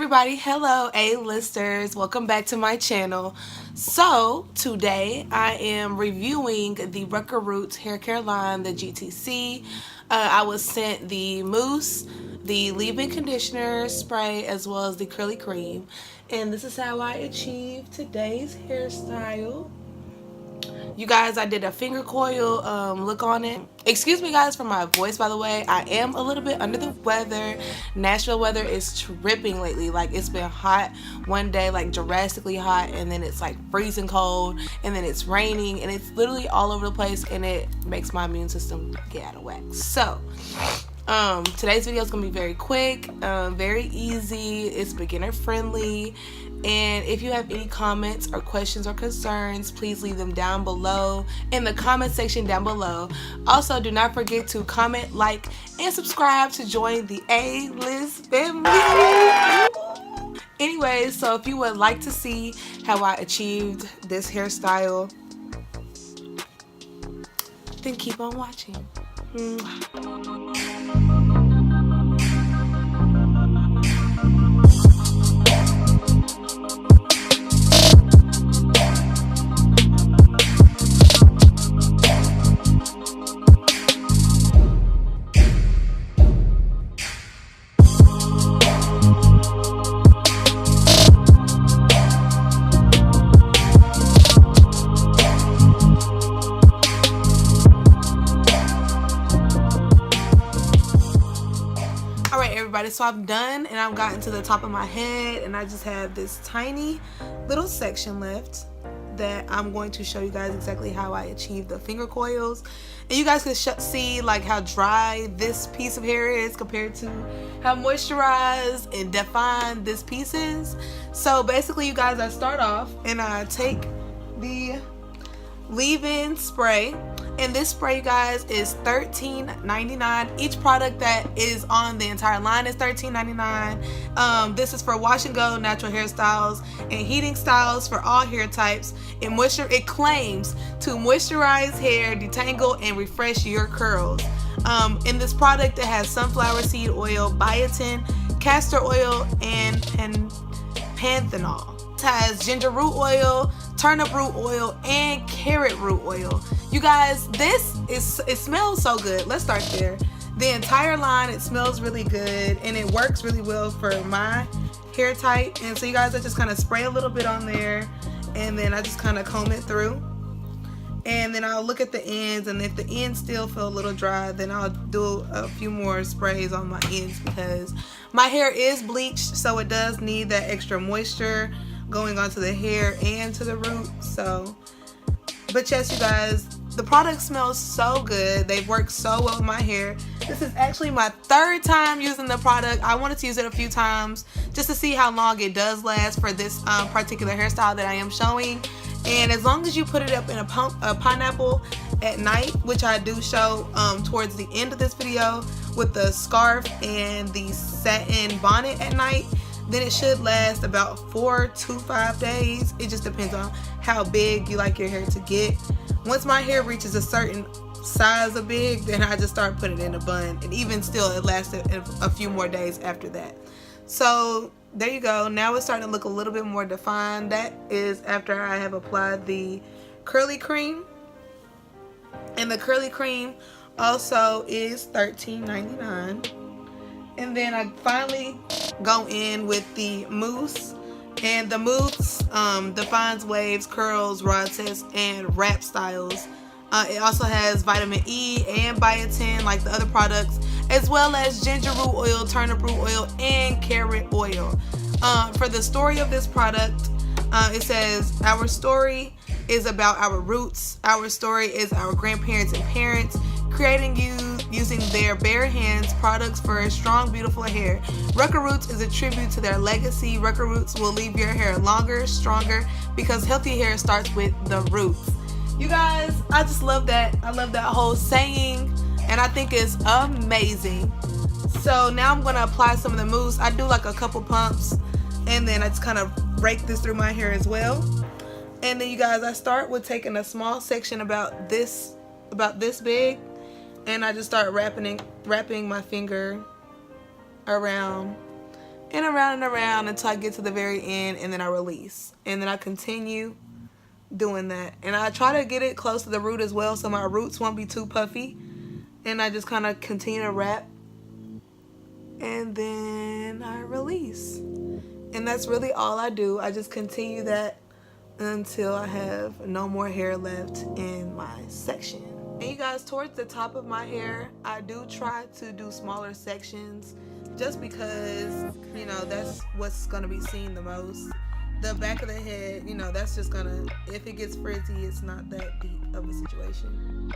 everybody, hello A-listers, welcome back to my channel. So today I am reviewing the Rucker Roots hair care line, the GTC. I was sent the mousse, the leave-in conditioner spray, as well as the curly cream, and this is how I achieved today's hairstyle. You guys, I did a finger coil look on it. Excuse me guys for my voice, by the way. I am a little bit under the weather. Nashville weather is tripping lately. Like, it's been hot one day, like drastically hot, and then it's like freezing cold, and then it's raining, and it's literally all over the place, and it makes my immune system get out of whack. So today's video is gonna be very quick, very easy. It's beginner friendly. And if you have any comments or questions or concerns, please leave them down below in the comment section down below. Also, do not forget to comment, like, and subscribe to join the A-list family. Anyways, so if you would like to see how I achieved this hairstyle, then keep on watching. Everybody, so I'm done and I've gotten to the top of my head, and I just have this tiny little section left that I'm going to show you guys exactly how I achieved the finger coils, and you guys can see like how dry this piece of hair is compared to how moisturized and defined this piece is. So basically, you guys, I start off and I take the leave-in spray, and this spray, you guys, is $13.99. Each product that is on the entire line is $13.99. This is for wash and go natural hairstyles and heating styles for all hair types. It claims to moisturize hair, detangle, and refresh your curls. In this product, it has sunflower seed oil, biotin, castor oil, and panthenol. It has ginger root oil, turnip root oil, and carrot root oil. You guys, it smells so good. Let's start there. The entire line, it smells really good, and it works really well for my hair type. And so you guys, I just kind of spray a little bit on there, and then I just kind of comb it through, and then I'll look at the ends, and if the ends still feel a little dry, then I'll do a few more sprays on my ends, because my hair is bleached, so it does need that extra moisture going onto the hair and to the root. So, but yes, you guys, the product smells so good. They've worked so well with my hair. This is actually my third time using the product. I wanted to use it a few times just to see how long it does last for this particular hairstyle that I am showing. And as long as you put it up in a pineapple at night, which I do show towards the end of this video, with the scarf and the satin bonnet at night, then it should last about 4 to 5 days. It just depends on how big you like your hair to get. Once my hair reaches a certain size of big, then I just start putting it in a bun, and even still, it lasted a few more days after that. So there you go. Now it's starting to look a little bit more defined. That is after I have applied the curly cream, and the curly cream also is $13.99. And then I finally go in with the mousse, and the mousse defines waves, curls, rod sets, and wrap styles. It also has vitamin E and biotin like the other products, as well as ginger root oil, turnip root oil, and carrot oil. For the story of this product, it says, our story is about our roots. Our story is our grandparents and parents creating using their bare hands products for strong, beautiful hair. Rucker Roots is a tribute to their legacy. Rucker Roots will leave your hair longer, stronger, because healthy hair starts with the roots. You guys, I just love that. I love that whole saying, and I think it's amazing. So now I'm going to apply some of the mousse. I do like a couple pumps, and then I just kind of rake this through my hair as well. And then you guys, I start with taking a small section about this big, and I just start wrapping my finger around and around until I get to the very end, and then I release. And then I continue doing that. And I try to get it close to the root as well so my roots won't be too puffy. And I just kind of continue to wrap. And then I release. And that's really all I do. I just continue that until I have no more hair left in my section. And you guys, towards the top of my hair, I do try to do smaller sections just because, you know, that's what's gonna be seen the most. The back of the head, you know, that's just gonna, if it gets frizzy, it's not that deep of a situation.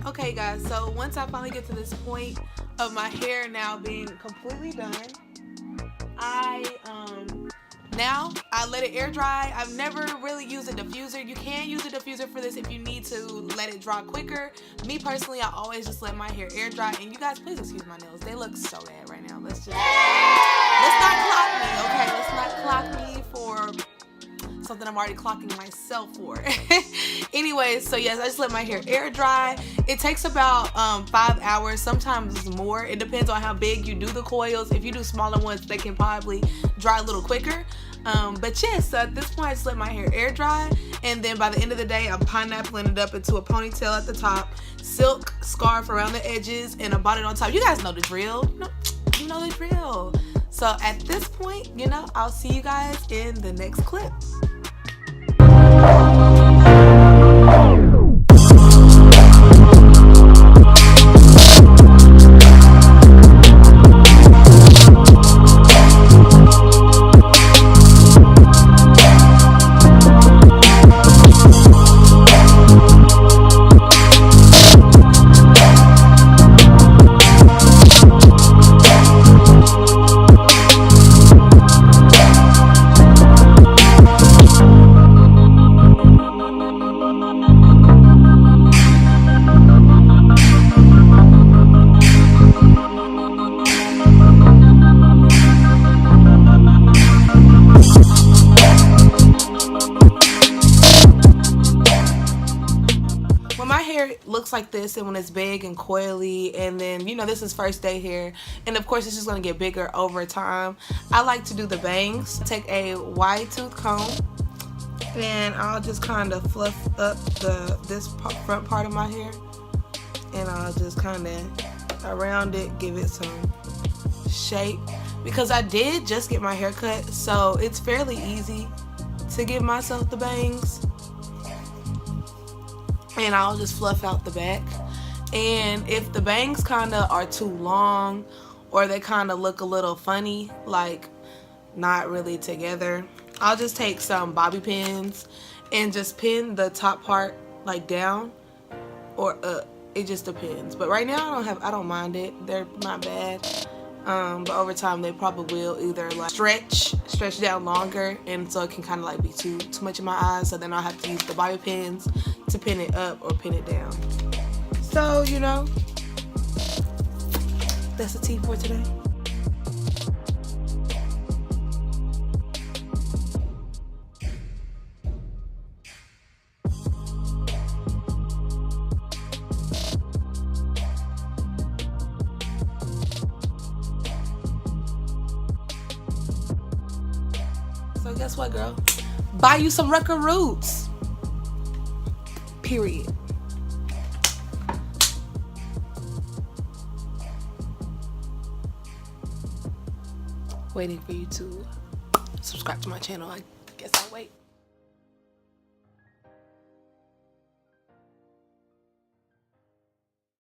Okay guys, so once I finally get to this point of my hair now being completely done, now I let it air dry. I've never really used a diffuser. You can use a diffuser for this if you need to let it dry quicker. Me personally, I always just let my hair air dry. And you guys, please excuse my nails. They look so bad right now. Let's not clock me, okay? Let's not clock me for something I'm already clocking myself for. Anyways, so yes, I just let my hair air dry. It takes about 5 hours, sometimes more. It depends on how big you do the coils. If you do smaller ones, they can probably dry a little quicker. But yes, so at this point, I just let my hair air dry. And then by the end of the day, I'm pineappling it up into a ponytail at the top, silk scarf around the edges, and a bonnet on top. You guys know the drill. You know the drill. So at this point, you know, I'll see you guys in the next clip. Looks like this, and when it's big and coily, and then, you know, this is first day hair, and of course it's just going to get bigger over time. I like to do the bangs. Take a wide tooth comb, and I'll just kind of fluff up this front part of my hair, and I'll just kind of around it, give it some shape, because I did just get my hair cut, so it's fairly easy to give myself the bangs. And I'll just fluff out the back. And if the bangs kind of are too long, or they kind of look a little funny, like not really together, I'll just take some bobby pins and just pin the top part like down or up. It just depends. But right now I don't mind it. They're not bad. But over time they probably will either like stretch down longer, and so it can kind of like be too much in my eyes, so then I'll have to use the bobby pins to pin it up or pin it down. So, you know, that's the tea for today. So guess what, girl? Buy you some Rucker Roots. Period. Waiting for you to subscribe to my channel.